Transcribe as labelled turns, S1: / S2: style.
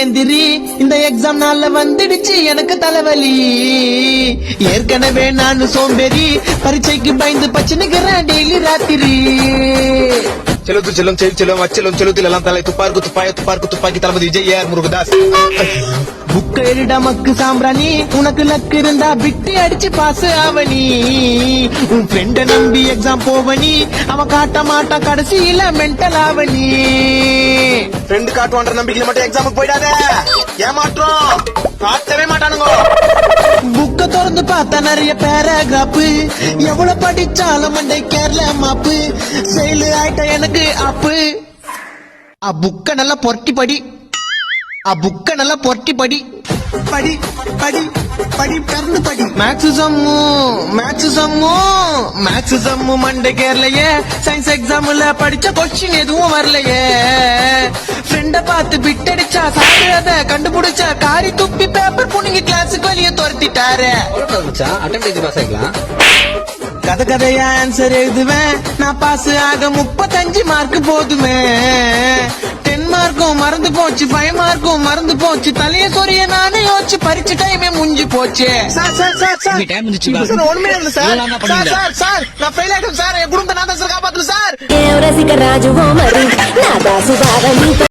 S1: எந்திரி இந்த எக்ஸாம் நாள்ல வந்துடுச்சு எனக்கு தலைவலி. ஏற்கனவே நான் சோம்பேறி, பரீட்சைக்கு பயந்து பச்சனுக்கிறேன் டெய்லி ராத்திரி.
S2: செலுத்து செல்லும் செல்லும் அச்சலும் செலுத்தில் எல்லாம் தலை துப்பாருக்கு துப்பாக்கி தளபதி விஜய் ஆர் முருகதாஸ்.
S1: புக்க எழுட மக்கு சாம்பிராணி, உனக்கு லக்கு இருந்தா பிட்டு அடிச்சு பாஸ் ஆவணி. உன் ஃப்ரெண்ட நம்பி எக்ஸாம் போவனி, அவன் காட்ட மாட்டா கடைசியில மென்டல் ஆவணி.
S2: ஃப்ரெண்டு காட்டுவான்ற நம்பிக்கையில மட்டும் எக்ஸாமுக்கு போயிடாத, ஏமாற்றம் காட்டவே மாட்டானுங்க.
S1: புக்க திறந்து பார்த்தா நிறைய பேராகிராஃப், எவ்வளவு படிச்சாலும் மண்டை கேரள மாப்பு. செயலு ஆயிட்ட எனக்கு அப்பு. புக்க நல்லா பொரட்டி படி, புக்க நல்லா பொரட்டி படி படி படி படி பிறந்து படி. மேக்ஸ் சம்மு மண்டை கேரளையே. சயின்ஸ் எக்ஸாம்ல படிச்ச கொஸ்டின் எதுவும் வரலையே. ஃப்ரெண்ட பார்த்து பிட்டடிச்சா சாப்பிடாத கண்டுபிடிச்சா காரி துப்பி பேப்பர் புனிங்க கிளாஸுக்கு வெளியே துரத்திட்டாரு. கதை கதையா ஆன்சர் எழுதுவேன் நான், பாஸ் ஆக 35 மார்க் போதுமே. 10 மார்க்கும் மறந்து போச்சு, 5 மார்க்கும் மறந்து போச்சு. தலைய சொரிய நானே யோசிச்சு பரிச்சு டைமே முடிஞ்சு போச்சு. ஒண்ணுமே இல்லை சார். நான் ஃபெயில் ஆயிட்டேன் சார். என் குடும்பத்தை நான் தான் சார் காப்பாத்தணும் சார்.